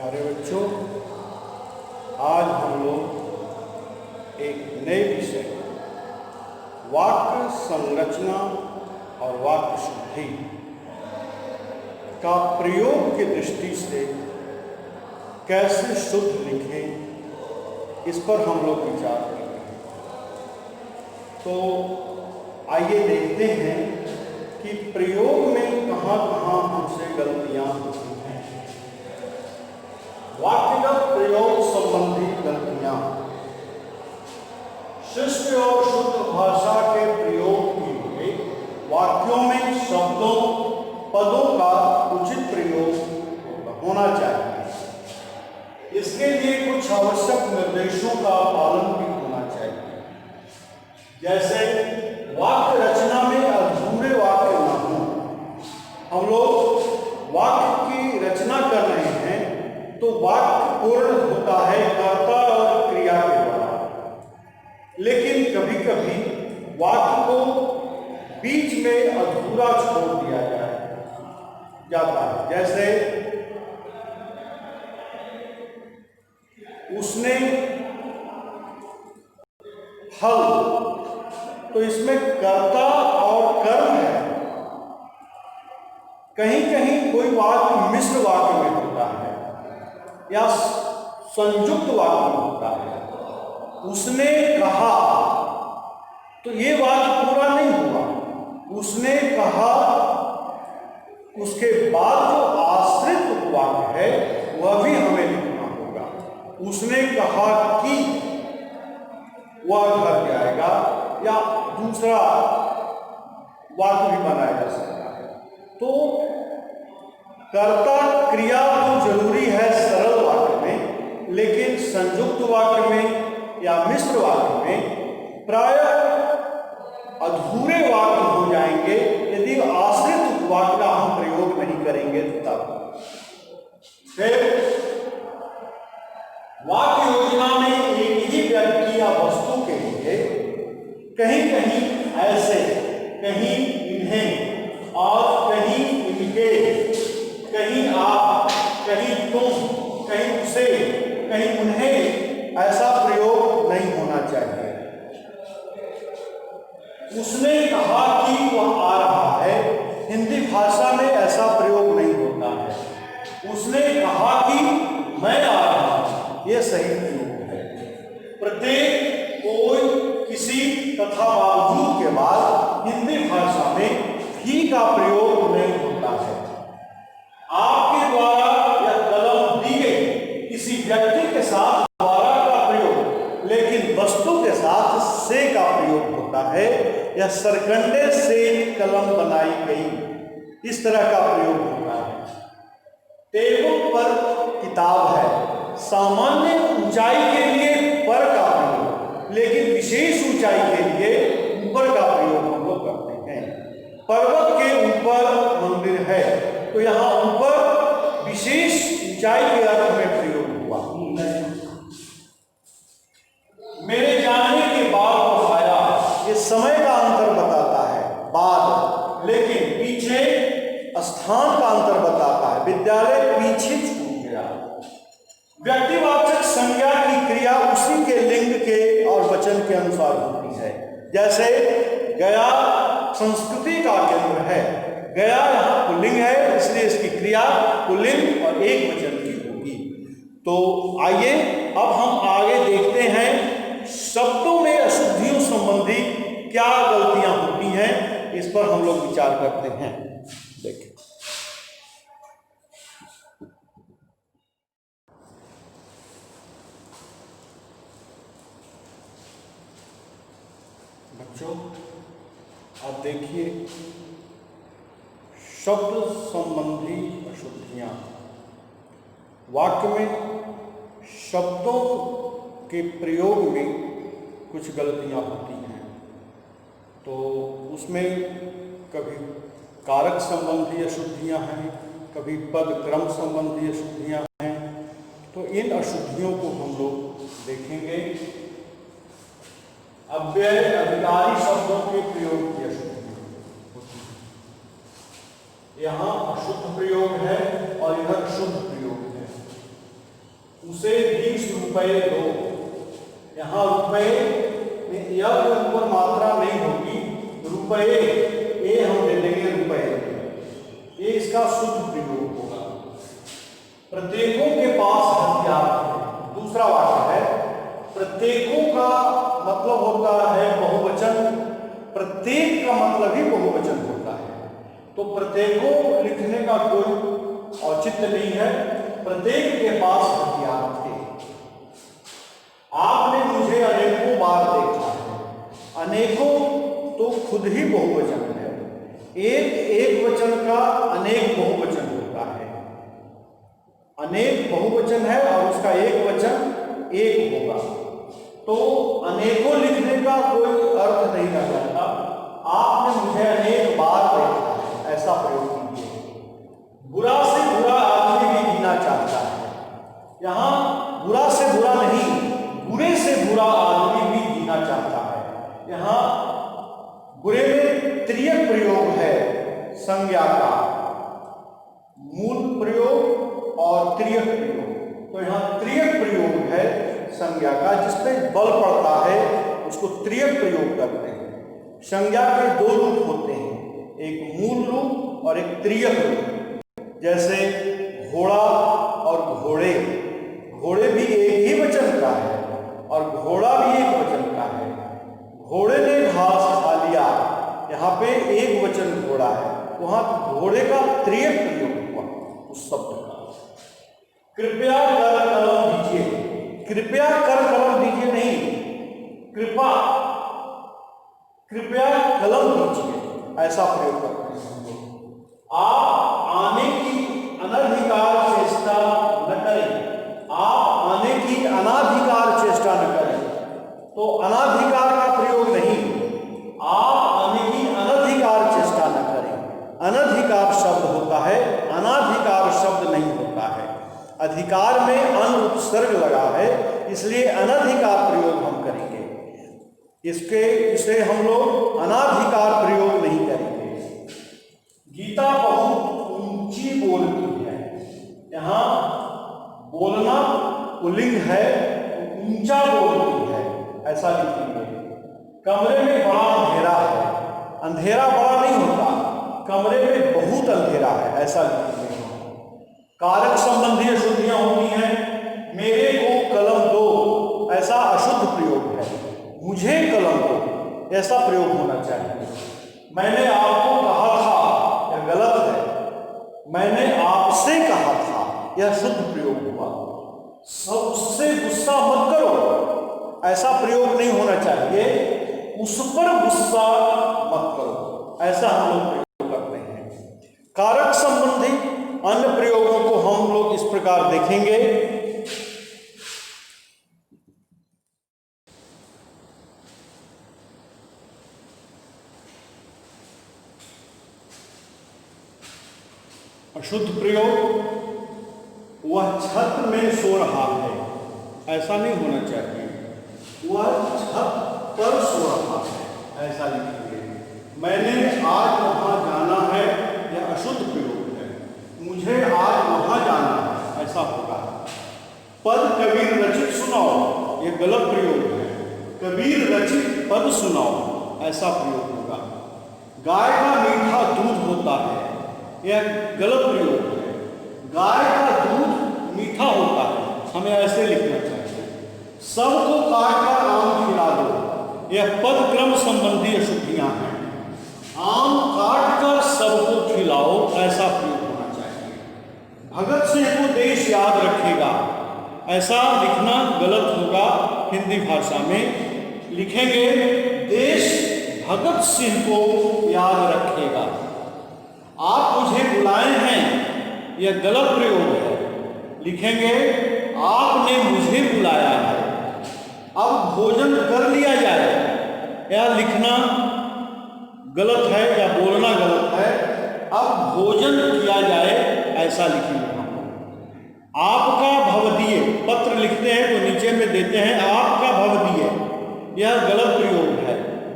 प्यारे बच्चों, आज हम लोग एक नए विषय वाक्य संरचना और वाक्य शुद्धि का प्रयोग की दृष्टि से कैसे शुद्ध लिखें, इस पर हम लोग विचार करेंगे। तो आइए देखते हैं कि प्रयोग में कहाँ कहाँ हमसे गलतियाँ होती हैं। वाक्यगत प्रयोग संबंधी गलतियाँ। शिष्ट और शुद्ध भाषा के प्रयोग के लिए वाक्यों में शब्दों पदों का उचित प्रयोग होना चाहिए। इसके लिए कुछ आवश्यक निर्देशों का पालन भी होना चाहिए। जैसे वाक्य रचना में अधूरे वाक्य न हों। हम लोग वाक्य की रचना कर रहे हैं तो वाक्य पूर्ण होता है कर्ता और क्रिया के द्वारा, लेकिन कभी कभी वाक्य को बीच में अधूरा छोड़ दिया जाता है। जैसे उसने फल, तो इसमें कर्ता और कर्म है। कहीं कहीं कोई वाक्य मिश्र वाक्य में होता है या संयुक्त वाक्य में होता है। उसने कहा, तो ये वाक्य पूरा नहीं हुआ। उसने कहा, उसके बाद जो आश्रित वाक्य है वह भी हमें लिखना होगा। उसने कहा कि वह घर जाएगा, या दूसरा वाक्य भी बनाया जा सकता है। तो कर्ता क्रिया तो जरूरी है सरल वाक्य में, लेकिन संयुक्त वाक्य में या मिश्र वाक्य में प्रायः अधूरे वाक्य हो जाएंगे यदि आश्रित वाक्य का हम प्रयोग नहीं करेंगे तब। फिर वाक्य योजना में एक ही व्यक्ति या वस्तु के लिए कहीं कहीं ऐसे, कहीं इन्हें और कहीं इनके, कहीं आप, कहीं तुम, कहीं उसे, कहीं उन्हें, ऐसा प्रयोग नहीं होना चाहिए। उसने कहा कि वह आ रहा है, हिंदी भाषा में ऐसा प्रयोग नहीं होता है। उसने कहा कि मैं आ रहा हूं, यह सही प्रयोग है। प्रत्येक कोई किसी तथा बावजूद के बाद हिंदी भाषा में ही का प्रयोग नहीं होता है। आपके द्वारा या कलम दी गई किसी व्यक्ति के साथ द्वारा का प्रयोग, लेकिन वस्तु के साथ से का प्रयोग होता है, या सरकंडे से कलम बनाई गई, इस तरह का प्रयोग होता है। टेबल पर किताब है, सामान्य ऊंचाई के लिए पर का प्रयोग, लेकिन विशेष ऊंचाई के लिए ऊपर का प्रयोग हम लोग करते हैं। पर्वत के ऊपर मंदिर है, तो यहाँ ऊपर विशेष ऊंचाई के अर्थ में प्रयोग हुआ। मेरे जाने के बाद वो आया, ये समय का अंतर बताता है बाद, लेकिन पीछे स्थान का अंतर बताता है। विद्यालय पीछे छूट गया। व्यक्तिवाचक संज्ञा की क्रिया उसी के लिंग के और वचन के अनुसार होती है। जैसे गया संस्कृति का केंद्र है, गया यहाँ पुल्लिंग है, इसलिए इसकी क्रिया पुल्लिंग और एक वचन की होगी। तो आइए अब हम आगे देखते हैं शब्दों में अशुद्धियों संबंधी क्या गलतियां होती हैं, इस पर हम लोग विचार करते हैं। देखिए, बच्चों अब देखिए शब्द संबंधी अशुद्धियां। वाक्य में शब्दों के प्रयोग में कुछ गलतियां होती हैं। तो उसमें कभी कारक संबंधी अशुद्धियां हैं, कभी पद क्रम संबंधी अशुद्धियां हैं। तो इन अशुद्धियों को हम लोग देखेंगे। अव्यय अधिकारी शब्दों के प्रयोग की अशुद्धियां होती हैं। यहाँ अशुद्ध प्रयोग है और इधर शुद्ध प्रयोग है। उसे 20 रुपए दो। यहाँ रुपए में यह ऊपर मात्रा नहीं होगी, रुपए ये हम ले लेंगे रुपए, ये इसका शुद्ध प्रयोग होगा। प्रत्येकों के पास हथियार है। दूसरा वाक्य है प्रत्येकों का मतलब होता है बहुवचन, प्रत्येक का मतलब ही बहुवचन होता है, तो प्रत्येकों लिखने का कोई औचित्य नहीं है। प्रत्येक के पास हथियार थे। आपने मुझे अनेकों बार देखा है। अनेकों तो खुद ही बहुवचन है। एक वचन का अनेक बहुवचन होता है। अनेक बहुवचन है और उसका एक वचन एक होगा, तो अनेकों लिखने का कोई अर्थ नहीं रह जाता। आपने मुझे अनेक बार देखा है, ऐसा प्रयोग कीजिए। बुरा से बुरा आदमी भी जीना चाहता है। यहाँ बुरा से बुरा नहीं, बुरे से बुरा आदमी भी जीना चाहता है। यहाँ बुरे में त्रियक प्रयोग है, संज्ञा का मूल प्रयोग और त्रियक प्रयोग, तो यहाँ त्रियक प्रयोग है संज्ञा का, जिसपे बल पड़ता है उसको त्रियक प्रयोग करते हैं। संज्ञा के दो रूप होते हैं, एक मूल रूप और एक त्रियक रूप। जैसे घोड़ा और घोड़े, घोड़े भी एक ही वचन का है और घोड़ा भी एक वचन का है। घोड़े ने घास खा लिया, यहाँ पे एक वचन घोड़ा है, वहां घोड़े का त्रियक प्रयोग हुआ उस शब्द का। कृपया कर कलम दीजिए, कृपया कर कलम दीजिए नहीं, कृपा कृपया कलम दीजिए, ऐसा प्रयोग करते हैं। आप आने की अनधिकार चेष्टा न करें, आप आने की अनाधिकार चेष्टा न करें, तो अनाधिकार का प्रयोग नहीं, आप आने की अनधिकार चेष्टा न करें। अनधिकार शब्द होता है, अनाधिकार शब्द नहीं होता है। अधिकार में अन उपसर्ग लगा है, इसलिए अनधिकार प्रयोग हम करेंगे। इसे हम लोग अनाधिकार प्रयोग नहीं करेंगे। गीता बहुत ऊंची बोलती है। यहाँ बोलना पुल्लिंग है, ऊंचा बोलती है, ऐसा लिखेंगे। कमरे में बड़ा अंधेरा है, अंधेरा बड़ा नहीं होता, कमरे में बहुत अंधेरा है, ऐसा लिखेंगे। कारक संबंधी अशुद्धियां होती हैं। मेरे को कलम दो, ऐसा अशुद्ध प्रयोग है। मुझे कलम दो, ऐसा प्रयोग होना चाहिए। मैंने आपको कहा था, यह गलत है। मैंने आपसे कहा था, यह शुद्ध प्रयोग हुआ। सबसे गुस्सा मत करो, ऐसा प्रयोग नहीं होना चाहिए। उस पर गुस्सा मत करो, ऐसा हम लोग प्रयोग करते हैं। कारक संबंधी अन्य प्रयोगों को हम लोग इस प्रकार देखेंगे। अशुद्ध प्रयोग, वह छत में सो रहा है, ऐसा नहीं होना चाहिए। वह छत पर सो रहा है, ऐसा लिखेंगे। मैंने आज वहां जाना है, यह अशुद्ध प्रयोग है। मुझे आज वहां जाना है, ऐसा होगा। पद कबीर रचित सुनाओ, यह गलत प्रयोग है। कबीर रचित पद सुनाओ, ऐसा प्रयोग होगा। गाय का मीठा दूध होता है, यह गलत प्रयोग है। गाय का दूध मीठा होता है, हमें ऐसे लिखना चाहिए। सबको काट कर आम खिला दो, यह पद क्रम संबंधी अशुद्धियां हैं। आम काट कर सबको खिलाओ, ऐसा प्रयोग होना चाहिए। भगत सिंह को देश याद रखेगा, ऐसा लिखना गलत होगा। हिंदी भाषा में लिखेंगे देश भगत सिंह को याद रखेगा। आप मुझे बुलाए हैं, यह गलत प्रयोग है। लिखेंगे आपने मुझे बुलाया है। अब भोजन कर लिया जाए, यह लिखना गलत है या बोलना गलत है। अब भोजन किया जाए, ऐसा लिखेंगे। आपका भवदीय, पत्र लिखते हैं तो नीचे में देते हैं आपका भवदीय, यह गलत प्रयोग है।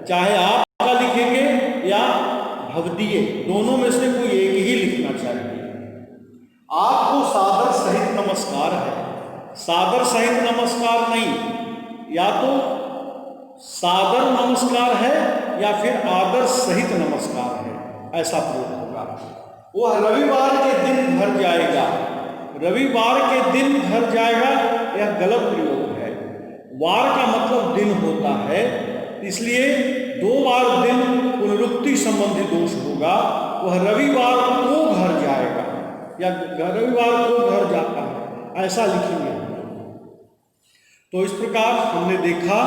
चाहे आपका लिखेंगे या भवदीय, दोनों में से कोई एक ही लिखना चाहिए। आपको सादर सहित नमस्कार है, सादर सहित नमस्कार नहीं, या तो सादर नमस्कार है या फिर आदर सहित नमस्कार है, ऐसा प्रयोग होगा। वह रविवार के दिन भर जाएगा, रविवार के दिन भर जाएगा यह गलत प्रयोग है। वार का मतलब दिन होता है, इसलिए 2 बार दिन पुनरुक्ति संबंधी दोष होगा। वह रविवार को घर जाएगा या रविवार को घर जाता है, ऐसा लिखेंगे। तो इस प्रकार हमने देखा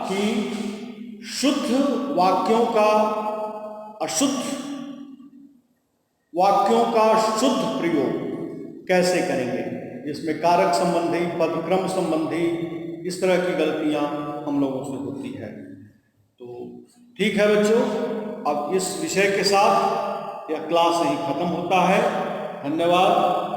कि शुद्ध वाक्यों का अशुद्ध वाक्यों का शुद्ध प्रयोग कैसे करेंगे, जिसमें कारक संबंधी, पदक्रम संबंधी इस तरह की गलतियां हम लोगों से होती है। तो ठीक है बच्चों, अब इस विषय के साथ यह क्लास यहीं खत्म होता है। धन्यवाद।